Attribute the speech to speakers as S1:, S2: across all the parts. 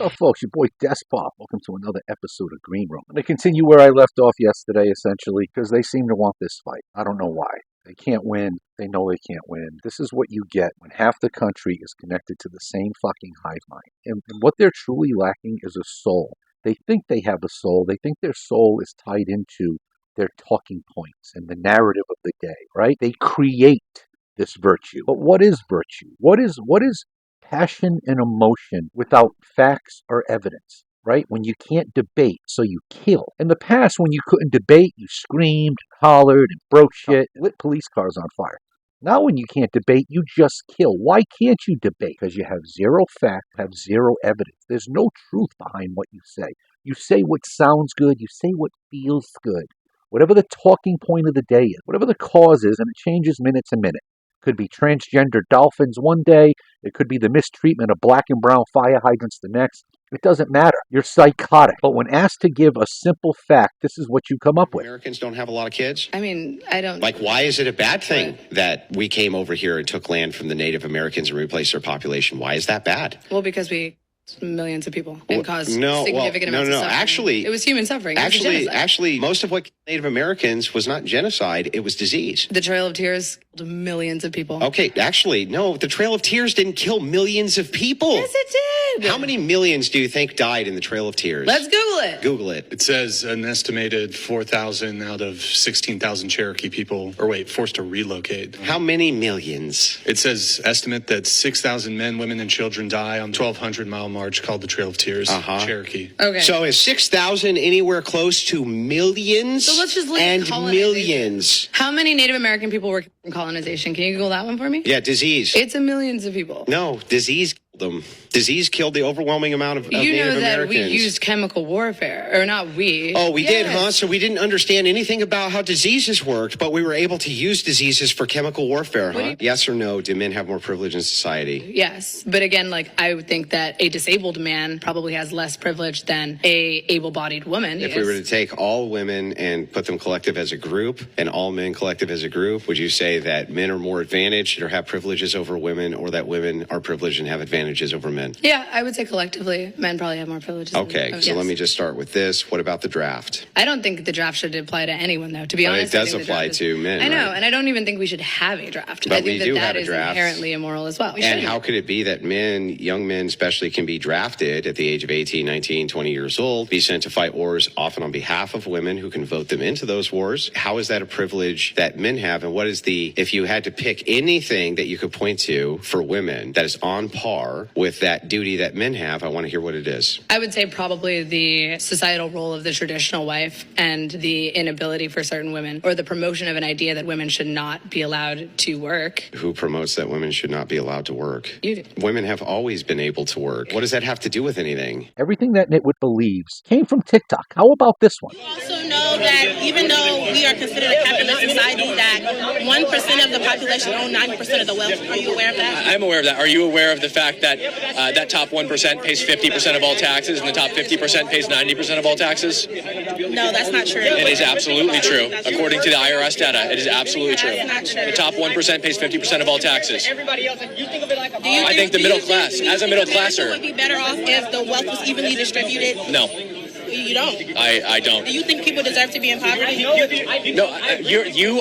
S1: Oh, folks, your boy Despot. Welcome to another episode of Green Room. I'm going to continue where I left off yesterday, essentially, because they seem to want this fight. I don't know why. They can't win. They know they can't win. This is what you get when half the country is connected to the same fucking hive mind. And what they're truly lacking is a soul. They think they have a soul. They think their soul is tied into their talking points and the narrative of the day, right? They create this virtue. But what is virtue? What is passion and emotion without facts or evidence, right? When you can't debate, so you kill. In the past, when you couldn't debate, you screamed, hollered, and broke shit, lit police cars on fire. Now, when you can't debate, you just kill. Why can't you debate? Because you have zero fact, have zero evidence. There's no truth behind what you say. You say what sounds good, you say what feels good. Whatever the talking point of the day is, whatever the cause is, and it changes minute to minute. Could be transgender dolphins one day. It could be the mistreatment of black and brown fire hydrants the next. It doesn't matter. You're psychotic. But when asked to give a simple fact, this is what you come up with.
S2: Americans don't have a lot of kids?
S3: I mean, I don't...
S2: Like, why is it a bad thing that we came over here and took land from the Native Americans and replaced their population? Why is that bad?
S3: Well, because we millions of people and caused significant amounts of suffering.
S2: Actually,
S3: it was human suffering.
S2: Actually, most of what killed Native Americans was not genocide, it was disease.
S3: The Trail of Tears killed millions of people.
S2: Okay, actually, no, the Trail of Tears didn't kill millions of people.
S3: Yes, it did.
S2: How many millions do you think died in the Trail of Tears?
S3: Let's Google it.
S2: Google it.
S4: It says an estimated 4,000 out of 16,000 Cherokee people, forced to relocate.
S2: How many millions?
S4: It says estimate that 6,000 men, women, and children die on the 1,200-mile march called the Trail of Tears, Cherokee.
S3: Okay.
S2: So is 6,000 anywhere close to millions?
S3: So let's just look at
S2: millions.
S3: How many Native American people were from colonization? Can you Google that one for me?
S2: Yeah, disease.
S3: It's a millions of people.
S2: No, disease killed them. Disease killed the overwhelming amount of Native Americans.
S3: You know that we used chemical warfare, or not we.
S2: Oh, we did, huh? So we didn't understand anything about how diseases worked, but we were able to use diseases for chemical warfare, huh? Yes or no, do men have more privilege in society?
S3: Yes, but again, I would think that a disabled man probably has less privilege than a able-bodied woman.
S2: If we were to take all women and put them collective as a group, and all men collective as a group, would you say that men are more advantaged or have privileges over women, or that women are privileged and have advantages over men?
S3: Yeah, I would say collectively, men probably have more privileges.
S2: Okay, so let me just start with this. What about the draft?
S3: I don't think the draft should apply to anyone, though, to be honest.
S2: It does apply to men,
S3: I know,
S2: right?
S3: and I don't even think we should have a draft.
S2: But
S3: I think
S2: we do
S3: that
S2: have a
S3: is
S2: draft.
S3: Inherently immoral as well.
S2: And how could it be that men, young men especially, can be drafted at the age of 18, 19, 20 years old, be sent to fight wars often on behalf of women who can vote them into those wars? How is that a privilege that men have? And what is if you had to pick anything that you could point to for women that is on par with that duty that men have, I want to hear what it is.
S3: I would say probably the societal role of the traditional wife and the inability for certain women, or the promotion of an idea that women should not be allowed to work.
S2: Who promotes that women should not be allowed to work?
S3: You do.
S2: Women have always been able to work. What does that have to do with anything?
S1: Everything that Nitwit believes came from TikTok. How about this one?
S5: We also know that even though we are considered a capitalist society, that 1% of the population own 90% of the wealth. Are you aware of that?
S6: I'm aware of that. Are you aware of the fact that that top 1% pays 50% of all taxes and the top 50% pays 90% of all taxes?
S5: No, that's not true.
S6: It is absolutely true. According to the IRS data, it is absolutely true.
S5: That's not true.
S6: The top 1% pays 50% of all taxes. I think the
S5: Do
S6: middle
S5: you
S6: class,
S5: think
S6: as a middle
S5: America
S6: classer.
S5: would be better off if the wealth was evenly distributed?
S6: No,
S5: You don't.
S6: I don't.
S5: Do you think people deserve to be in poverty?
S6: No, you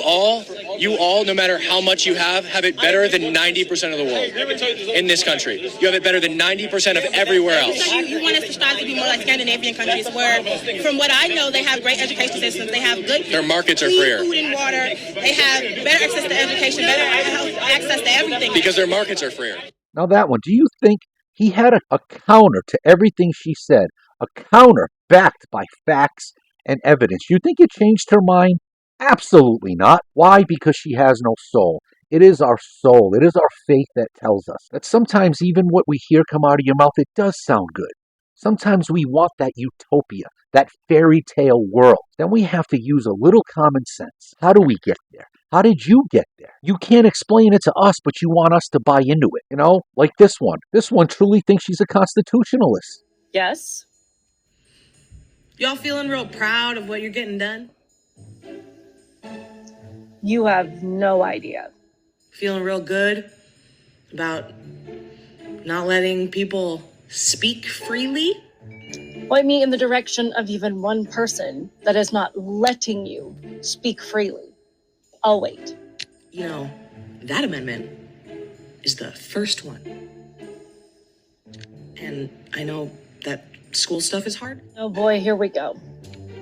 S6: all, no matter how much you have it better than 90% of the world in this country. You have it better than 90% of everywhere else.
S5: So you want us to strive to be more like Scandinavian countries where, from what I know, they have great education systems. They have good
S6: Their markets are
S5: clean
S6: freer.
S5: food and water. They have better access to education, better access to everything.
S6: Because their markets are freer.
S1: Now, that one, do you think he had a counter to everything she said? A counter backed by facts and evidence. You think it changed her mind? Absolutely not. Why? Because she has no soul. It is our soul. It is our faith that tells us that sometimes even what we hear come out of your mouth, it does sound good. Sometimes we want that utopia, that fairy tale world. Then we have to use a little common sense. How do we get there? How did you get there? You can't explain it to us, but you want us to buy into it. You know, like this one. This one truly thinks she's a constitutionalist.
S7: Yes.
S5: Y'all feeling real proud of what you're getting done?
S7: You have no idea.
S5: Feeling real good about not letting people
S8: speak freely?
S7: Point me in the direction of even one person that is not letting you speak freely. I'll wait.
S8: You know, that amendment is the first one. And I know that school stuff is hard.
S7: Oh boy, here we go.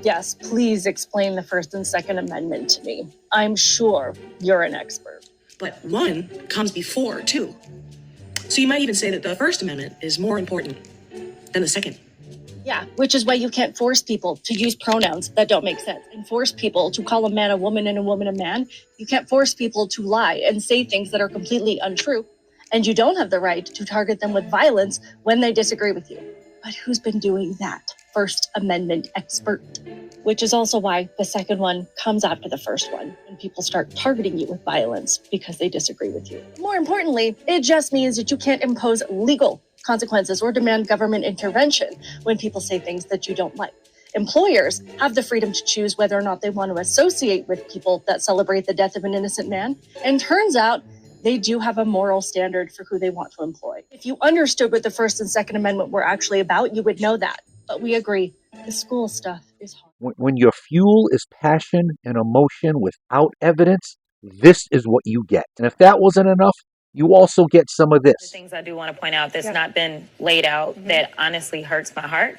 S7: Yes, please explain the First and Second Amendment to me. I'm sure you're an expert.
S8: But one comes before two. So you might even say that the First Amendment is more important than the second.
S7: Yeah, which is why you can't force people to use pronouns that don't make sense and force people to call a man a woman and a woman a man. You can't force people to lie and say things that are completely untrue. And you don't have the right to target them with violence when they disagree with you. But who's been doing that? First Amendment expert. Which is also why the second one comes after the first one, when people start targeting you with violence because they disagree with you. More importantly, it just means that you can't impose legal consequences or demand government intervention when people say things that you don't like. Employers have the freedom to choose whether or not they want to associate with people that celebrate the death of an innocent man. And turns out they do have a moral standard for who they want to employ. If you understood what the First and Second Amendment were actually about, you would know that. But we agree, the school stuff is hard.
S1: When your fuel is passion and emotion without evidence, this is what you get. And if that wasn't enough, you also get some of
S9: The
S1: this.
S9: things I do want to point out that's not been laid out that honestly hurts my heart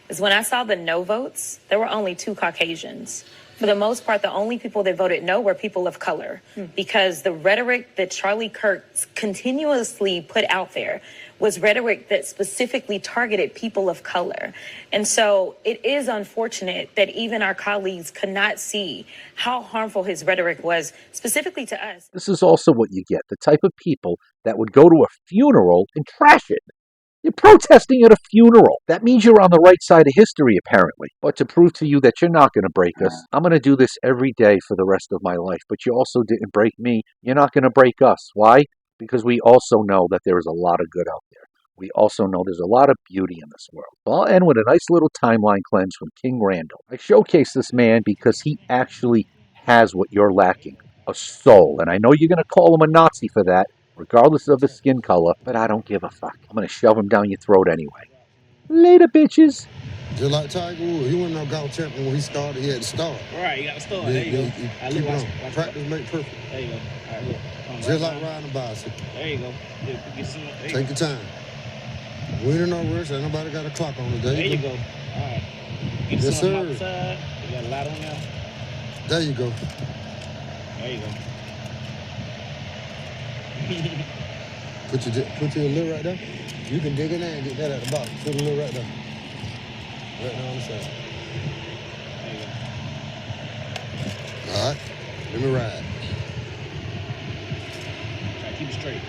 S9: is when I saw the no votes, there were only 2 Caucasians. For the most part, the only people that voted no were people of color because the rhetoric that Charlie Kirk continuously put out there was rhetoric that specifically targeted people of color. And so it is unfortunate that even our colleagues could not see how harmful his rhetoric was, specifically to us.
S1: This is also what you get, the type of people that would go to a funeral and trash it. You're protesting at a funeral. That means you're on the right side of history, apparently. But to prove to you that you're not going to break us, I'm going to do this every day for the rest of my life. But you also didn't break me. You're not going to break us. Why? Because we also know that there is a lot of good out there. We also know there's a lot of beauty in this world. I'll end with a nice little timeline cleanse from King Randall. I showcase this man because he actually has what you're lacking, a soul. And I know you're going to call him a Nazi for that, regardless of his skin color, but I don't give a fuck. I'm going to shove him down your throat anyway. Later, bitches.
S10: Just like Tiger Woods, he wasn't no golf champion when he started, he had to start.
S11: Right, you got to start. There you go.
S10: Keep on. Practice make perfect.
S11: There you go. All right, look.
S10: Just like riding a bicycle.
S11: There you go.
S10: Take your time. We ain't in no rush. Ain't nobody got a clock on it.
S11: There you go. All right. Get
S10: Yes,
S11: some
S10: sir.
S11: outside. You got a lot on there.
S10: There you go.
S11: There you go.
S10: Put your lid right there. You can dig in there and get that at the bottom. Put the lid right there. Right there on the side.
S11: There you go.
S10: All right. Let me ride.
S11: Try to keep it straight.